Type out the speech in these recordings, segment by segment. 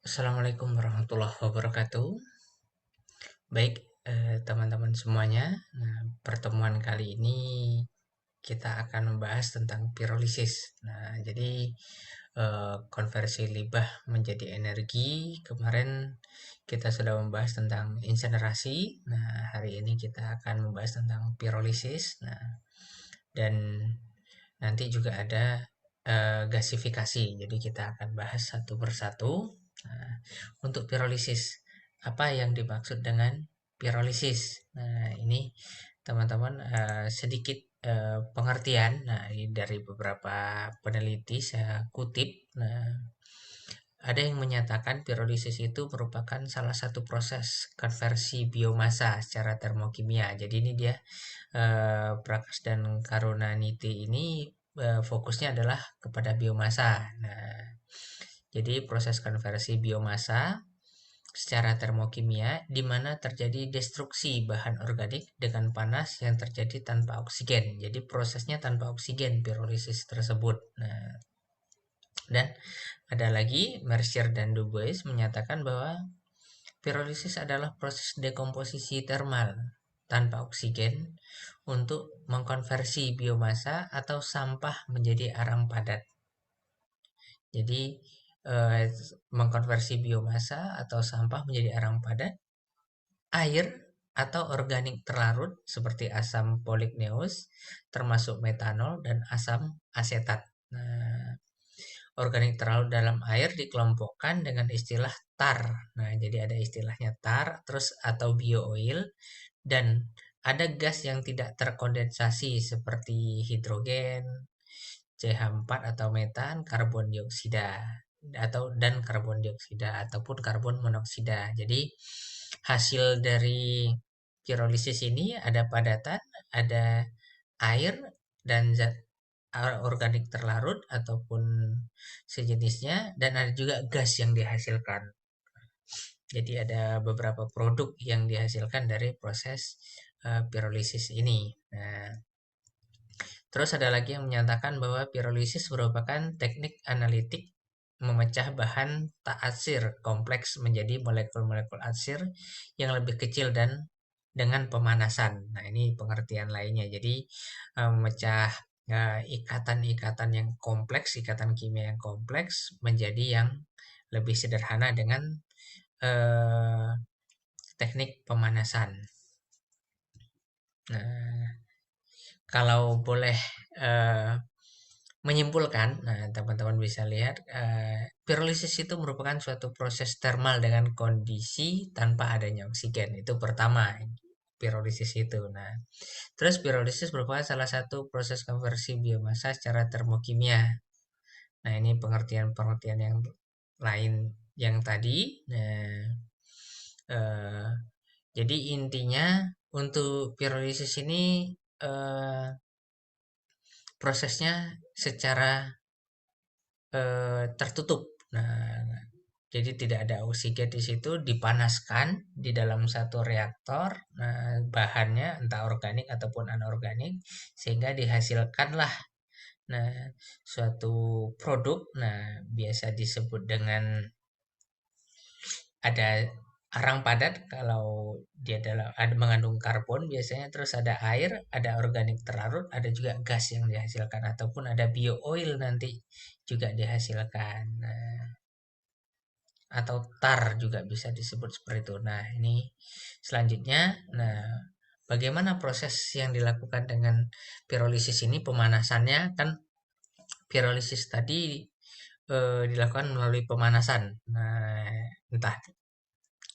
Assalamualaikum warahmatullahi wabarakatuh. Baik, teman-teman semuanya. Nah, pertemuan kali ini kita akan membahas tentang pirolisis. Nah, jadi konversi limbah menjadi energi. Kemarin kita sudah membahas tentang insinerasi. Nah, hari ini kita akan membahas tentang pirolisis. Nah, dan nanti juga ada gasifikasi. Jadi kita akan bahas satu persatu. Nah, untuk pirolisis, apa yang dimaksud dengan pirolisis? Nah, ini teman-teman sedikit pengertian. Nah, ini dari beberapa peneliti saya kutip. Nah, ada yang menyatakan pirolisis itu merupakan salah satu proses konversi biomasa secara termokimia. Jadi ini dia Prakash dan Karunaniti ini fokusnya adalah kepada biomasa. Nah, jadi proses konversi biomasa secara termokimia di mana terjadi destruksi bahan organik dengan panas yang terjadi tanpa oksigen. Jadi prosesnya tanpa oksigen pirolisis tersebut. Nah, dan ada lagi Mercier dan Dubois menyatakan bahwa pirolisis adalah proses dekomposisi termal tanpa oksigen untuk mengkonversi biomasa atau sampah menjadi arang padat. Jadi eh, mengkonversi biomasa atau sampah menjadi arang padat, air atau organik terlarut seperti asam poligneus, termasuk metanol dan asam asetat. Nah, organik terlarut dalam air dikelompokkan dengan istilah tar. Nah, jadi ada istilahnya tar, terus atau bio-oil, dan ada gas yang tidak terkondensasi seperti hidrogen, CH4 atau metan, karbon dioksida dan karbon dioksida ataupun karbon monoksida. Jadi hasil dari pirolisis ini ada padatan, ada air dan zat organik terlarut ataupun sejenisnya, dan ada juga gas yang dihasilkan. Jadi ada beberapa produk yang dihasilkan dari proses pirolisis ini. Nah, terus ada lagi yang menyatakan bahwa pirolisis merupakan teknik analitik memecah bahan tak atsir kompleks menjadi molekul-molekul atsir yang lebih kecil dan dengan pemanasan. Nah, ini pengertian lainnya. Jadi memecah ikatan-ikatan yang kompleks, ikatan kimia yang kompleks menjadi yang lebih sederhana dengan eh, teknik pemanasan. Nah, kalau boleh eh, menyimpulkan, nah teman-teman bisa lihat pirolisis itu merupakan suatu proses termal dengan kondisi tanpa adanya oksigen. Itu pertama, pirolisis itu. Nah, terus pirolisis merupakan salah satu proses konversi biomasa secara termokimia. Nah, ini pengertian-pengertian yang lain yang tadi. Nah, eh, jadi intinya untuk pirolisis ini eh, prosesnya secara tertutup. Nah, jadi tidak ada oksigen di situ, dipanaskan di dalam satu reaktor. Nah, bahannya entah organik ataupun anorganik sehingga dihasilkanlah nah suatu produk. Nah, biasa disebut dengan ada arang padat kalau dia ada mengandung karbon biasanya, terus ada air, ada organik terlarut, ada juga gas yang dihasilkan ataupun ada bio oil nanti juga dihasilkan. Nah, atau tar juga bisa disebut seperti itu. Nah, ini selanjutnya, nah bagaimana proses yang dilakukan dengan pirolisis ini pemanasannya kan pirolisis tadi dilakukan melalui pemanasan. Nah, entah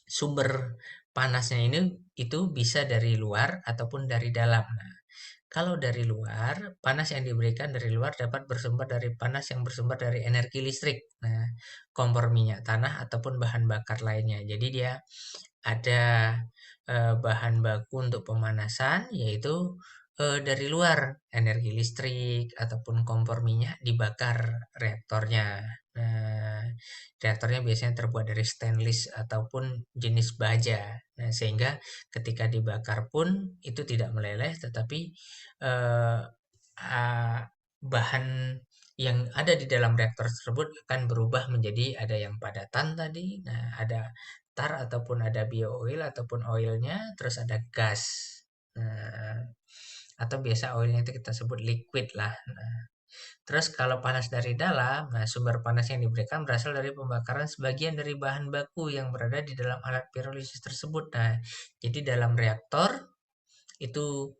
sumber panasnya ini itu bisa dari luar ataupun dari dalam. Nah, kalau dari luar, panas yang diberikan dari luar dapat bersumber dari panas yang bersumber dari energi listrik. Nah, kompor minyak tanah ataupun bahan bakar lainnya. Jadi dia ada bahan baku untuk pemanasan yaitu dari luar, energi listrik ataupun kompor minyak dibakar reaktornya. Nah, reaktornya biasanya terbuat dari stainless ataupun jenis baja. Nah, sehingga ketika dibakar pun itu tidak meleleh, tetapi eh, ah, bahan yang ada di dalam reaktor tersebut akan berubah menjadi ada yang padatan tadi, nah ada tar ataupun ada bio oil ataupun oilnya, terus ada gas. Nah, atau biasa oilnya itu kita sebut liquid lah. Nah, terus kalau panas dari dalam, nah sumber panas yang diberikan berasal dari pembakaran sebagian dari bahan baku yang berada di dalam alat pirolisis tersebut. Nah, jadi dalam reaktor itu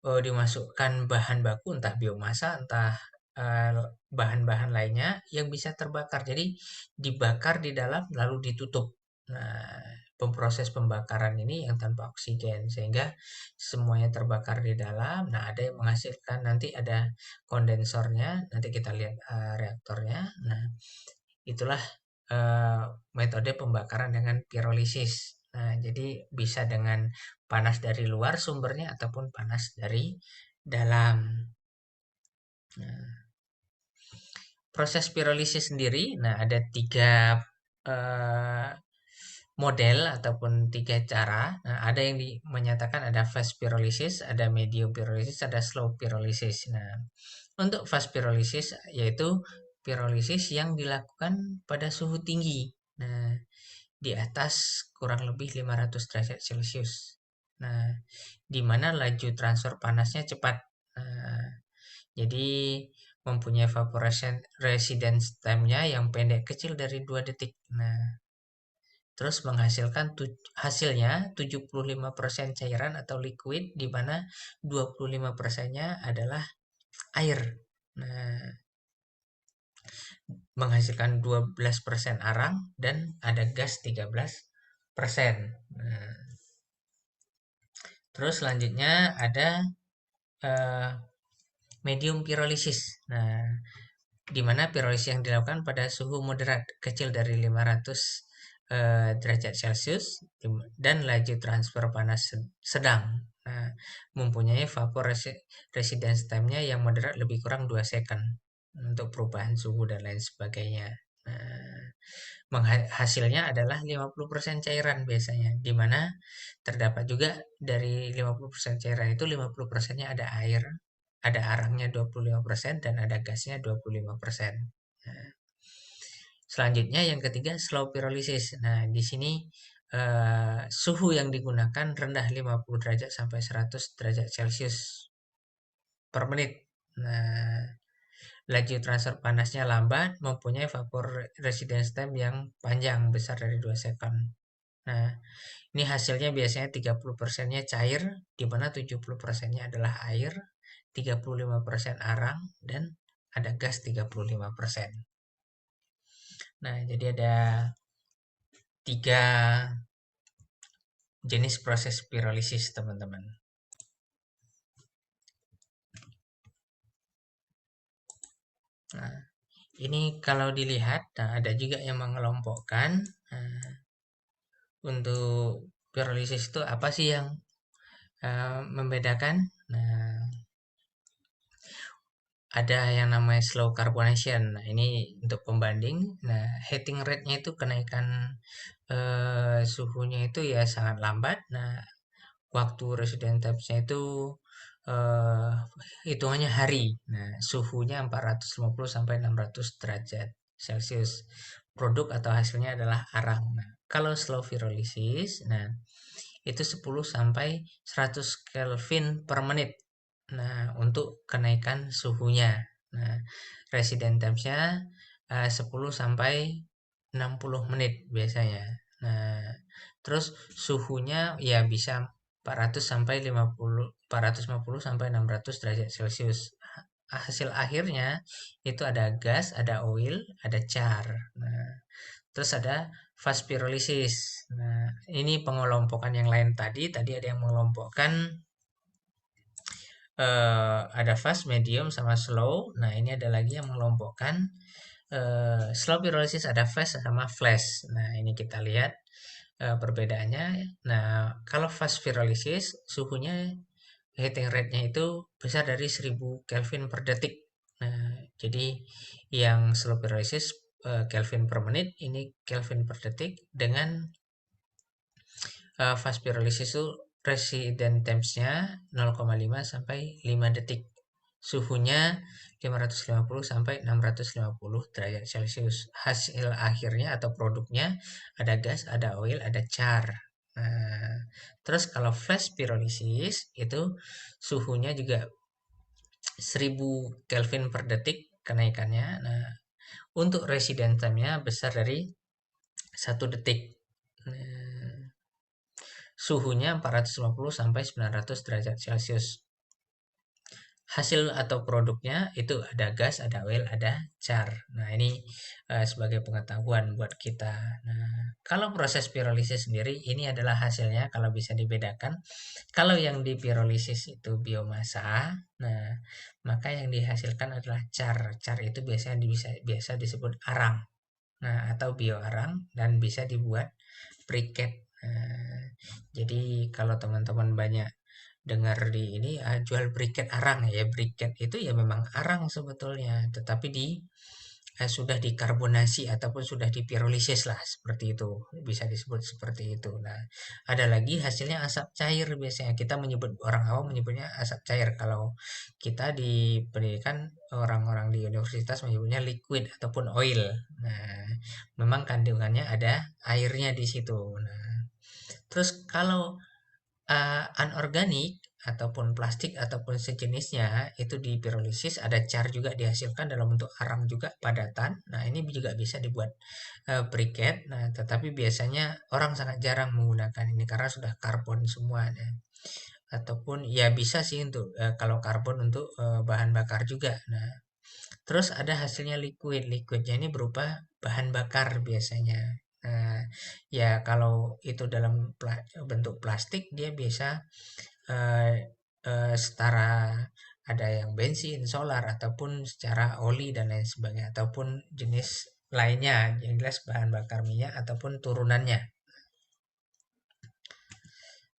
dimasukkan bahan baku entah biomasa, entah bahan-bahan lainnya yang bisa terbakar. Jadi dibakar di dalam lalu ditutup. Nah, proses pembakaran ini yang tanpa oksigen sehingga semuanya terbakar di dalam. Nah, ada yang menghasilkan nanti ada kondensornya. Nanti kita lihat reaktornya. Nah, itulah eh, metode pembakaran dengan pirolisis. Nah, jadi bisa dengan panas dari luar sumbernya ataupun panas dari dalam. Nah, proses pirolisis sendiri, nah ada tiga eh, model ataupun tiga cara. Nah, ada yang menyatakan ada fast pyrolysis, ada medium pyrolysis, ada slow pyrolysis. Nah, untuk fast pyrolysis yaitu pyrolysis yang dilakukan pada suhu tinggi. Nah, di atas kurang lebih 500 derajat Celcius. Nah, di mana laju transfer panasnya cepat. Nah, jadi mempunyai evaporation residence time-nya yang pendek kecil dari 2 detik. Nah, terus menghasilkan hasilnya 75% cairan atau liquid di mana 25%-nya adalah air. Nah, menghasilkan 12% arang dan ada gas 13%. Nah, terus selanjutnya ada eh, medium pyrolysis. Nah, di mana pirolisis yang dilakukan pada suhu moderat kecil dari 500 derajat Celcius dan laju transfer panas sedang. Nah, mempunyai vapor residence time-nya yang moderat lebih kurang 2 second untuk perubahan suhu dan lain sebagainya. Nah, hasilnya adalah 50% cairan biasanya, di mana terdapat juga dari 50% cairan itu 50%-nya ada air, ada arangnya 25% dan ada gasnya 25%. Nah, selanjutnya yang ketiga slow pyrolysis. Nah, di sini suhu yang digunakan rendah 50 derajat sampai 100 derajat Celcius per menit. Nah, laju transfer panasnya lambat, mempunyai vapor residence time yang panjang, besar dari 2 second. Nah, ini hasilnya biasanya 30%-nya cair, di mana 70%-nya adalah air, 35% arang, dan ada gas 35%. Nah, jadi ada tiga jenis proses pirolisis, teman-teman. Nah, ini kalau dilihat, nah ada juga yang mengelompokkan untuk pirolisis itu apa sih yang membedakan. Nah, ada yang namanya slow carbonation. Nah, ini untuk pembanding. Nah, heating rate-nya itu kenaikan suhunya itu ya sangat lambat. Nah, waktu resident time-nya itu eh, hitungannya hari. Nah, suhunya 450 sampai 600 derajat Celcius. Produk atau hasilnya adalah arang. Nah, kalau slow pyrolysis, nah itu 10 sampai 100 Kelvin per menit. Nah, untuk kenaikan suhunya. Nah, resident temps-nya 10 sampai 60 menit biasanya. Nah, terus suhunya ya bisa 400 sampai 50 450 sampai 600 derajat Celcius. Hasil akhirnya itu ada gas, ada oil, ada char. Nah, terus ada fast pyrolysis. Nah, ini pengelompokan yang lain tadi ada yang mengelompokkan ada fast, medium, sama slow. Nah, ini ada lagi yang mengelompokkan slow pyrolysis, ada fast sama flash. Nah, ini kita lihat perbedaannya. Nah, kalau fast pyrolysis suhunya heating rate-nya itu besar dari 1000 Kelvin per detik. Nah, jadi yang slow pyrolysis Kelvin per menit, ini Kelvin per detik. Dengan fast pyrolysis itu resident temps-nya 0,5 sampai 5 detik suhunya 550 sampai 650 derajat Celcius. Hasil akhirnya atau produknya ada gas, ada oil, ada char. Nah, terus kalau flash pyrolysis itu suhunya juga 1000 Kelvin per detik kenaikannya. Nah, untuk resident time-nya besar dari 1 detik. Nah, suhunya 450 sampai 900 derajat Celcius. Hasil atau produknya itu ada gas, ada oil, ada char. Nah, ini sebagai pengetahuan buat kita. Nah, kalau proses pirolisis sendiri ini adalah hasilnya kalau bisa dibedakan. Kalau yang di pirolisis itu biomasa, nah, maka yang dihasilkan adalah char. Char itu biasanya biasa disebut arang. Nah, atau bioarang dan bisa dibuat briket. Nah, jadi kalau teman-teman banyak dengar di ini jual briket arang ya, briket itu ya memang arang sebetulnya, tetapi sudah dikarbonasi ataupun sudah dipirolisis lah seperti itu, bisa disebut seperti itu. Nah, ada lagi hasilnya asap cair, biasanya kita menyebut, orang awam menyebutnya asap cair. Kalau kita di pendidikan, orang-orang di universitas menyebutnya liquid ataupun oil. Nah, memang kandungannya ada airnya di situ. Nah, terus kalau anorganik ataupun plastik ataupun sejenisnya itu dipirolisis, ada char juga dihasilkan dalam bentuk arang juga padatan. Nah, ini juga bisa dibuat briket. Nah, tetapi biasanya orang sangat jarang menggunakan ini karena sudah karbon semuanya. Ataupun ya bisa sih untuk kalau karbon untuk bahan bakar juga. Nah, terus ada hasilnya liquid. Liquidnya ini berupa bahan bakar biasanya. Nah, ya kalau itu dalam bentuk plastik dia biasa eh, setara ada yang bensin, solar, ataupun secara oli dan lain sebagainya, ataupun jenis lainnya, yang jelas bahan bakar minyak ataupun turunannya.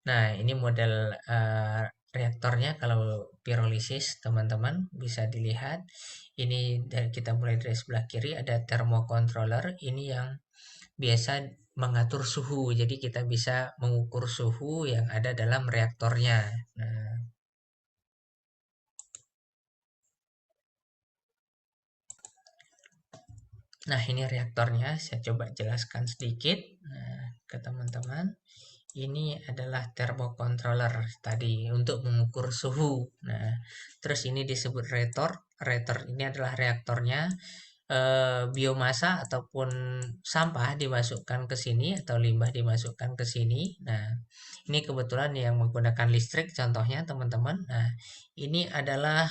Nah, ini model reaktornya kalau pirolisis, teman-teman bisa dilihat. Ini dari kita mulai dari sebelah kiri ada thermocontroller. Ini yang biasa mengatur suhu. Jadi kita bisa mengukur suhu yang ada dalam reaktornya. Nah, ini reaktornya. Saya coba jelaskan sedikit ke teman-teman. Ini adalah thermocontroller tadi untuk mengukur suhu. Nah, terus ini disebut reaktor. Reaktor ini adalah reaktornya. Biomasa ataupun sampah dimasukkan ke sini atau limbah dimasukkan ke sini. Nah, ini kebetulan yang menggunakan listrik contohnya teman-teman. Nah, ini adalah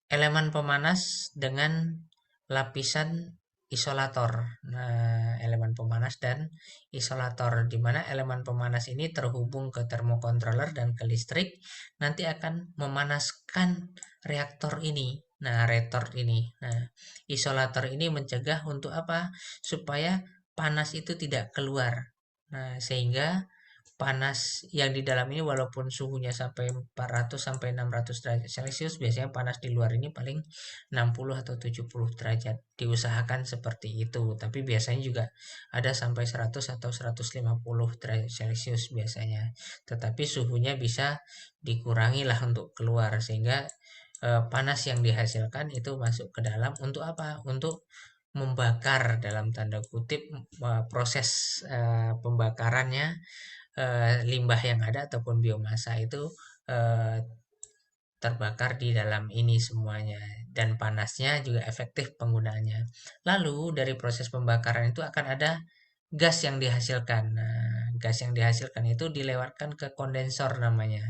elemen pemanas dengan lapisan isolator. Nah, elemen pemanas dan isolator, di mana elemen pemanas ini terhubung ke termokontroler dan ke listrik, nanti akan memanaskan reaktor ini. Nah, reaktor ini. Nah, isolator ini mencegah untuk apa? Supaya panas itu tidak keluar. Nah, sehingga panas yang di dalam ini walaupun suhunya sampai 400 sampai 600 derajat Celcius, biasanya panas di luar ini paling 60 atau 70 derajat. Diusahakan seperti itu, tapi biasanya juga ada sampai 100 atau 150 derajat Celcius biasanya. Tetapi suhunya bisa dikurangi lah untuk keluar, sehingga panas yang dihasilkan itu masuk ke dalam untuk apa? Untuk membakar dalam tanda kutip, proses pembakarannya, limbah yang ada ataupun biomasa itu eh, terbakar di dalam ini semuanya, dan panasnya juga efektif penggunaannya. Lalu dari proses pembakaran itu akan ada gas yang dihasilkan. Nah, gas yang dihasilkan itu dilewatkan ke kondensor namanya.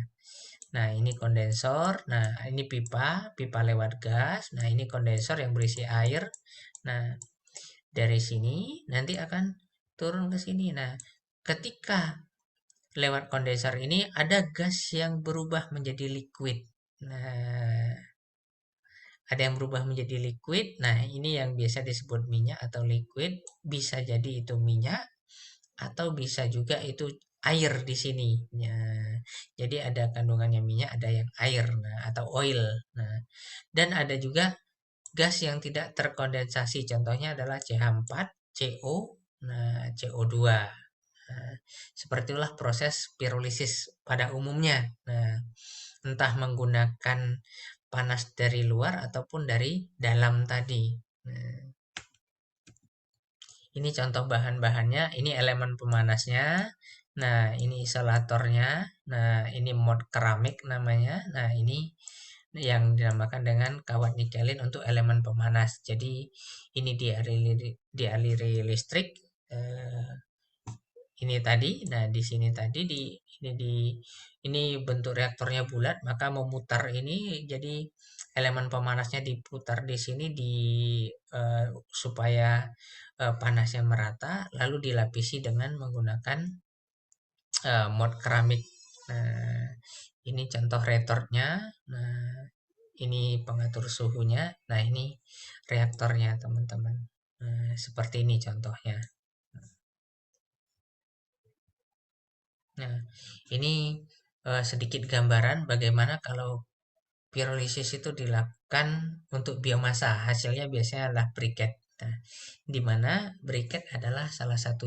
Nah, ini kondensor. Nah, ini pipa, pipa lewat gas. Nah, ini kondensor yang berisi air. Nah, dari sini nanti akan turun ke sini. Nah, ketika lewat kondensor ini ada gas yang berubah menjadi liquid. Nah, ada yang berubah menjadi liquid. Nah, ini yang biasa disebut minyak atau liquid. Bisa jadi itu minyak atau bisa juga itu air di sini. Nah, jadi ada kandungannya minyak, ada yang air, nah, atau oil. Nah, dan ada juga gas yang tidak terkondensasi. Contohnya adalah CH4, CO, nah, CO2. Nah, seperti itulah proses pirolisis pada umumnya. Nah, entah menggunakan panas dari luar ataupun dari dalam tadi. Nah, ini contoh bahan-bahannya, ini elemen pemanasnya. Nah, ini isolatornya. Nah, ini mod keramik namanya. Nah, ini yang dinamakan dengan kawat nikelin untuk elemen pemanas. Jadi, ini dialiri listrik. eh, ini tadi, nah di sini tadi ini bentuk reaktornya bulat, maka memutar ini jadi elemen pemanasnya diputar di sini supaya panasnya merata, lalu dilapisi dengan menggunakan mod keramik. Nah, ini contoh retortnya. Nah, ini pengatur suhunya. Nah, ini reaktornya, teman-teman. Nah, seperti ini contohnya. Nah, ini sedikit gambaran bagaimana kalau pirolisis itu dilakukan untuk biomasa. Hasilnya biasanya adalah briket. Nah, di mana briket adalah salah satu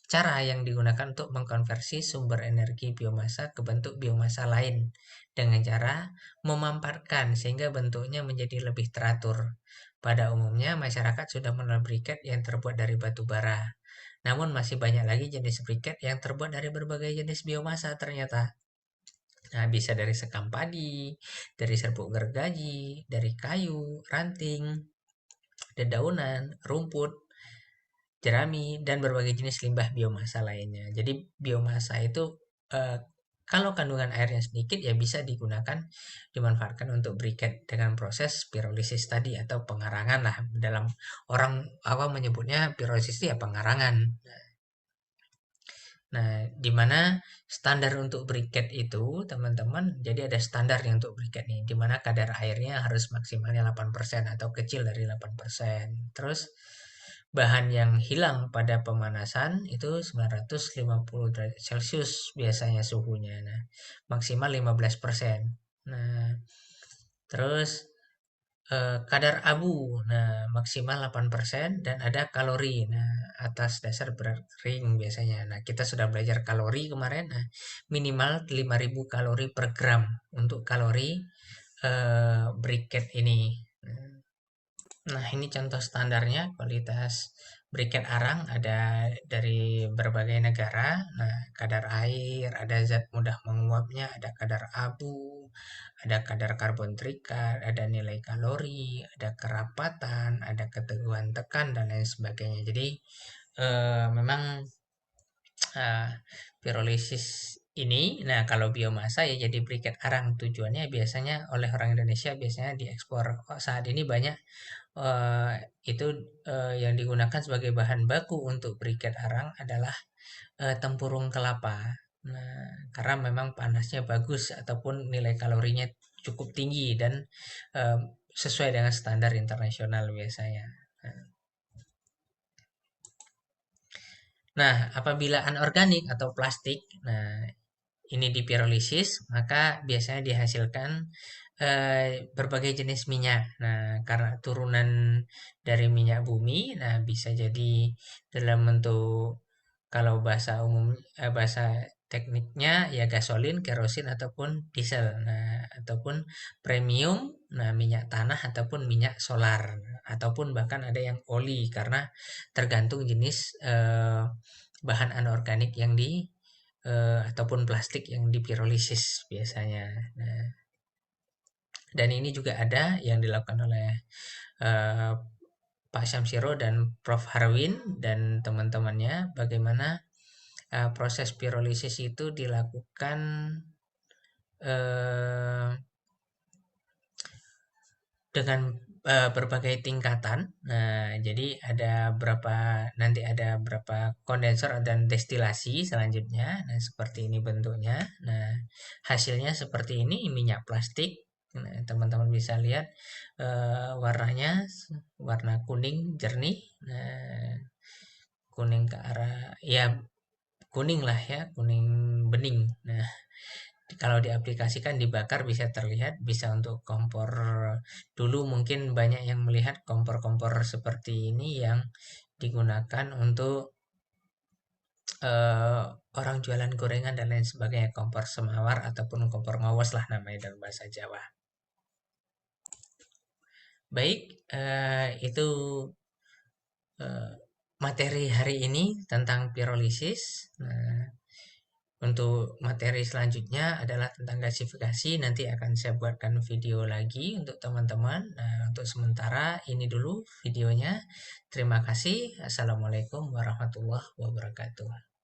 cara yang digunakan untuk mengkonversi sumber energi biomasa ke bentuk biomasa lain dengan cara memamparkan sehingga bentuknya menjadi lebih teratur. Pada umumnya, masyarakat sudah mengenal briket yang terbuat dari batu bara. Namun masih banyak lagi jenis briket yang terbuat dari berbagai jenis biomasa ternyata. Nah, bisa dari sekam padi, dari serbuk gergaji, dari kayu, ranting, dedaunan, rumput, jerami, dan berbagai jenis limbah biomasa lainnya. Jadi biomasa itu eh, kalau kandungan airnya sedikit ya bisa digunakan dimanfaatkan untuk briket dengan proses pirolisis tadi atau pengarangan lah, dalam orang awam menyebutnya pirolisis itu ya pengarangan. Nah, di mana standar untuk briket itu, teman-teman, jadi ada standarnya untuk briket nih, di mana kadar airnya harus maksimalnya 8% atau kecil dari 8%. Terus bahan yang hilang pada pemanasan itu 950 derajat Celcius biasanya suhunya. Nah, maksimal 15%. Nah, terus kadar abu, nah maksimal 8% dan ada kalori. Nah, atas dasar berat ring biasanya. Nah, kita sudah belajar kalori kemarin. Nah, minimal 5.000 kalori per gram untuk kalori briket ini. Nah, ini contoh standarnya kualitas briket arang ada dari berbagai negara. Nah, kadar air, ada zat mudah menguapnya, ada kadar abu, ada kadar karbon terikat, ada nilai kalori, ada kerapatan, ada keteguhan tekan, dan lain sebagainya. Jadi, memang eh, pirolisis ini, nah kalau biomasa ya jadi briket arang tujuannya biasanya oleh orang Indonesia biasanya diekspor. Saat ini banyak eh, itu yang digunakan sebagai bahan baku untuk briket arang adalah tempurung kelapa. Nah, karena memang panasnya bagus ataupun nilai kalorinya cukup tinggi dan eh, sesuai dengan standar internasional biasanya. Nah, apabila anorganik atau plastik, nah ini dipirolisis, maka biasanya dihasilkan berbagai jenis minyak. Nah, karena turunan dari minyak bumi, nah bisa jadi dalam bentuk kalau bahasa tekniknya ya gasolin, kerosin ataupun diesel. Nah, ataupun premium, nah minyak tanah ataupun minyak solar ataupun bahkan ada yang oli karena tergantung jenis bahan anorganik yang ataupun plastik yang dipirolisis biasanya. Nah, dan ini juga ada yang dilakukan oleh eh, Pak Syamsiro dan Prof Harwin dan teman-temannya bagaimana proses pirolisis itu dilakukan eh, dengan berbagai tingkatan. Nah, jadi nanti ada berapa kondensor dan destilasi selanjutnya. Nah, seperti ini bentuknya. Nah, hasilnya seperti ini minyak plastik. Nah, teman-teman bisa lihat warnanya warna kuning jernih. Nah, kuning ke arah ya kuning lah ya, kuning bening. Nah, kalau diaplikasikan dibakar bisa terlihat, bisa untuk kompor. Dulu mungkin banyak yang melihat kompor-kompor seperti ini yang digunakan untuk eh, orang jualan gorengan dan lain sebagainya, kompor semawar ataupun kompor ngowos lah namanya dalam bahasa Jawa. Baik, itu eh, materi hari ini tentang pirolisis. Nah, untuk materi selanjutnya adalah tentang gasifikasi. Nanti akan saya buatkan video lagi untuk teman-teman. Nah, untuk sementara ini dulu videonya. Terima kasih. Assalamualaikum warahmatullahi wabarakatuh.